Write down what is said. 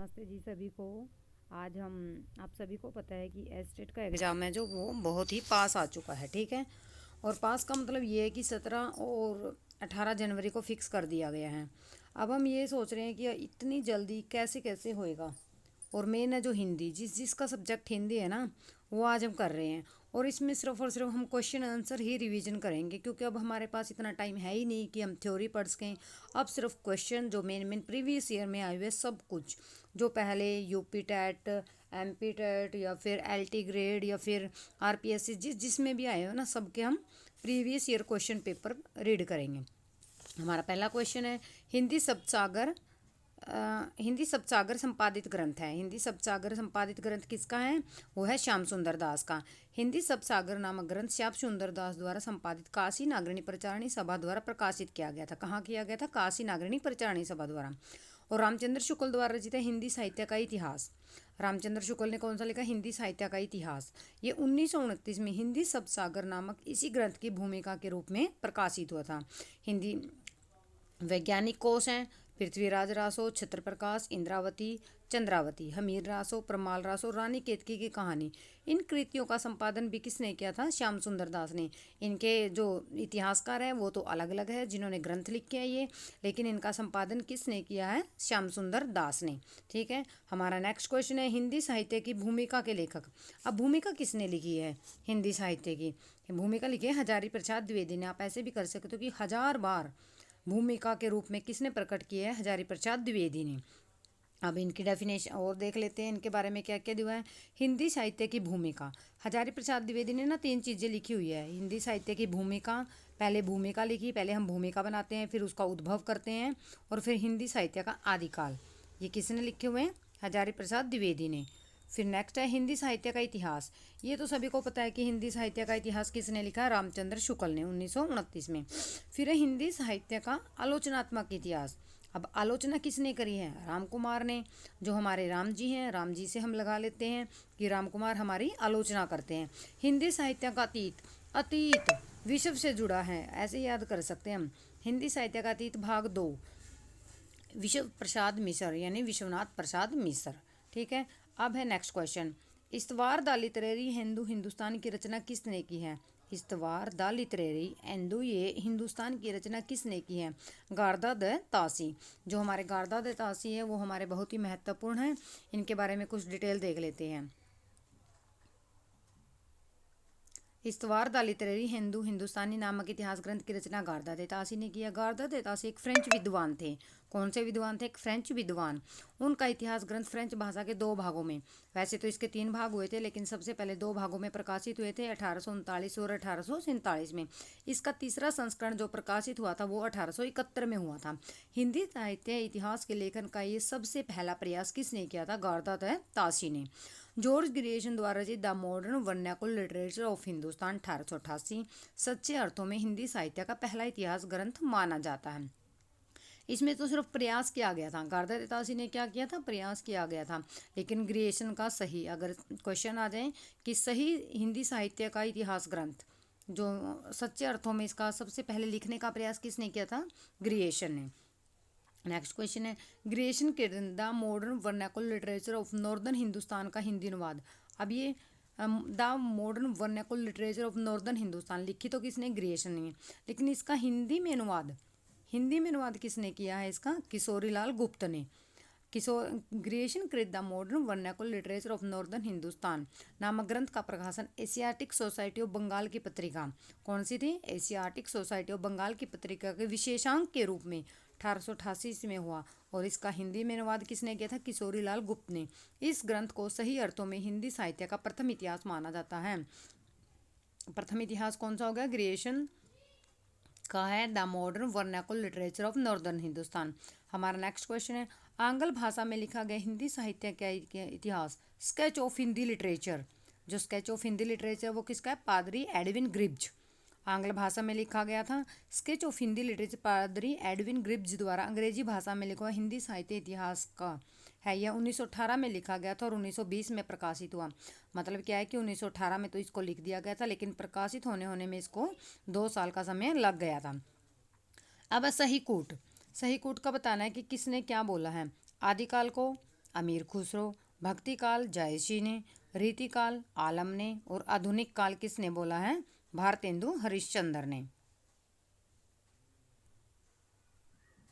नमस्ते जी सभी को। आज हम आप सभी को पता है कि एस्टेट का एग्ज़ाम है जो वो बहुत ही पास आ चुका है, ठीक है। और पास का मतलब ये है कि 17 और 18 जनवरी को फिक्स कर दिया गया है। अब हम ये सोच रहे हैं कि इतनी जल्दी कैसे कैसे होएगा। और मेन है जो हिंदी, जिसका सब्जेक्ट हिंदी है ना, वो आज हम कर रहे हैं। और इसमें सिर्फ और सिर्फ हम क्वेश्चन आंसर ही रिवीजन करेंगे, क्योंकि अब हमारे पास इतना टाइम है ही नहीं कि हम थ्योरी पढ़ सकें। अब सिर्फ क्वेश्चन जो मेन मेन प्रीवियस ईयर में आए हुए सब कुछ, जो पहले यूपी टेट, एमपी टेट या फिर एलटी ग्रेड या फिर आरपीएससी जिसमें भी आए हो ना, सबके हम previous year question paper read करेंगे। हमारा पहला क्वेश्चन है, हिंदी शब्दसागर हिंदी शब्दसागर संपादित ग्रंथ है। हिंदी शब्दसागर संपादित ग्रंथ किसका है? वो है श्याम सुंदर दास का। हिंदी शब्दसागर नामक ग्रंथ श्याम सुंदर दास द्वारा संपादित काशी नागरणी प्रचारणी सभा द्वारा प्रकाशित किया गया था। कहाँ किया गया था? काशी नागरणी प्रचारणी सभा द्वारा। और रामचंद्र शुक्ल द्वारा रचित है हिंदी साहित्य का इतिहास। रामचंद्र शुक्ल ने कौन सा लिखा? हिंदी साहित्य का इतिहास। ये 1929 में हिंदी शब्दसागर नामक इसी ग्रंथ की भूमिका के रूप में प्रकाशित हुआ था। हिंदी वैज्ञानिक कोश हैं पृथ्वीराज रासो, छत्रप्रकाश, इंद्रावती, चंद्रावती, हमीर रासो, प्रमाल रासो, रानी केतकी की कहानी। इन कृतियों का संपादन भी किसने किया था? श्याम सुंदर दास ने। इनके जो इतिहासकार हैं वो तो अलग अलग है, जिन्होंने ग्रंथ लिखे हैं ये, लेकिन इनका संपादन किसने किया है? श्याम सुंदर दास ने, ठीक है। हमारा नेक्स्ट क्वेश्चन है, हिंदी साहित्य की भूमिका के लेखक। अब भूमिका किसने लिखी है हिंदी साहित्य की? भूमिका लिखी है हजारी प्रसाद द्विवेदी ने। आप ऐसे भी कर सकते हो कि 1000 बार भूमिका के रूप में किसने प्रकट किया है? हजारी प्रसाद द्विवेदी ने। अब इनकी डेफिनेशन और देख लेते हैं, इनके बारे में क्या क्या दिया है। हिंदी साहित्य की भूमिका, हजारी प्रसाद द्विवेदी ने ना 3 चीज़ें लिखी हुई है हिंदी साहित्य की भूमिका। पहले भूमिका लिखी, पहले हम भूमिका बनाते हैं, फिर उसका उद्भव करते हैं, और फिर हिंदी साहित्य का आदिकाल। ये किसने लिखे हुए हैं? हजारी प्रसाद द्विवेदी ने। फिर नेक्स्ट है हिंदी साहित्य का इतिहास। ये तो सभी को पता है कि हिंदी साहित्य का इतिहास किसने लिखा? रामचंद्र शुक्ल ने 1929 में। फिर है हिंदी साहित्य का आलोचनात्मक इतिहास। अब आलोचना किसने करी है? राम कुमार ने, जो हमारे राम जी हैं। राम जी से हम लगा लेते हैं कि राम कुमार हमारी आलोचना करते हैं। हिंदी साहित्य का अतीत, अतीत विश्व से जुड़ा है, ऐसे याद कर सकते हैं हम। हिंदी साहित्य का अतीत भाग 2, विश्व प्रसाद मिश्र यानी विश्वनाथ प्रसाद मिश्र, ठीक है। अब है नेक्स्ट क्वेश्चन, इस्तवार द लिटरेरी हिंदू हिंदुस्तान की रचना किसने की है? इस्तवार द लिटरेरी हिंदू ये हिंदुस्तान की रचना किसने की है? गारदा द तासी। जो हमारे गारदा द तासी है वो हमारे बहुत ही महत्वपूर्ण है। इनके बारे में कुछ डिटेल देख लेते हैं। इस्तवार द लिटरेरी हिंदू हिंदुस्तानी नामक इतिहास ग्रंथ की रचना गारदा दे तासी ने किया। गारदा दे तासी एक फ्रेंच विद्वान थे। कौन से विद्वान थे? एक फ्रेंच विद्वान। उनका इतिहास ग्रंथ फ्रेंच भाषा के 2 भागों में, वैसे तो इसके 3 भाग हुए थे, लेकिन सबसे पहले 2 भागों में प्रकाशित हुए थे, 1839 और 1847 में। इसका तीसरा संस्करण जो प्रकाशित हुआ था वो 1871 में हुआ था। हिंदी साहित्य इतिहास के लेखन का ये सबसे पहला प्रयास किसने किया था? गारदा दे तासी ने। जॉर्ज ग्रिएशन द्वारा रचित the modern vernacular literature of Hindustan 1888 सच्चे अर्थों में हिंदी साहित्य का पहला इतिहास ग्रंथ माना जाता है। इसमें तो सिर्फ प्रयास किया गया था। गारदा दे तासी ने क्या किया था? प्रयास किया गया था। लेकिन ग्रिएशन का सही, अगर क्वेश्चन आ जाए कि सही हिंदी साहित्य का इतिहास ग्रंथ जो सच्चे अर्थों में इसका सबसे पहले लिखने का प्रयास किसने किया था? ग्रिएशन ने। नेक्स्ट क्वेश्चन है, ग्रिएशन के the modern vernacular literature of northern Hindustan का हिंदी अनुवाद। अब ये the modern vernacular literature of northern Hindustan लिखी तो किसने? ग्रिएशन ने। लेकिन इसका हिंदी में अनुवाद, हिंदी में अनुवाद किसने किया है इसका? किशोरीलाल गुप्त ने। किशोर ग्रिएशन कृत the modern vernacular literature of northern Hindustan नामक ग्रंथ का प्रकाशन एशियाटिक सोसाइटी ऑफ बंगाल की पत्रिका, कौन सी थी? एशियाटिक सोसाइटी ऑफ बंगाल की पत्रिका के विशेषांक के रूप में 1888 में हुआ। और इसका हिंदी में अनुवाद किसने किया था? किशोरीलाल गुप्त ने। इस ग्रंथ को सही अर्थों में हिंदी साहित्य का प्रथम इतिहास माना जाता है। प्रथम इतिहास कौन सा हो गया? ग्रिएशन का है the modern vernacular literature of northern Hindustan. हमारा नेक्स्ट क्वेश्चन है, आंग्ल भाषा में लिखा गया हिंदी साहित्य का इतिहास, स्केच ऑफ हिंदी लिटरेचर। जो स्केच ऑफ हिंदी लिटरेचर वो किसका है? पादरी एडविन ग्रिब्ज। आंग्ल भाषा में लिखा गया था। स्केच ऑफ हिंदी लिटरेचर पादरी एडविन ग्रिब्ज द्वारा अंग्रेजी भाषा में लिखा हुआ हिंदी साहित्य इतिहास का है। यह 1918 में लिखा गया था और 1920 में प्रकाशित हुआ। मतलब क्या है कि 1918 में तो इसको लिख दिया गया था, लेकिन प्रकाशित होने में इसको 2 साल का समय लग गया था। अब सही कूट, सही कूट का बताना है कि किसने क्या बोला है। आदिकाल को अमीर खुसरो, भक्ति काल जायसी ने, रीति काल आलम ने और आधुनिक काल किसने बोला है? भारतेंदु हरिश्चंद्र ने।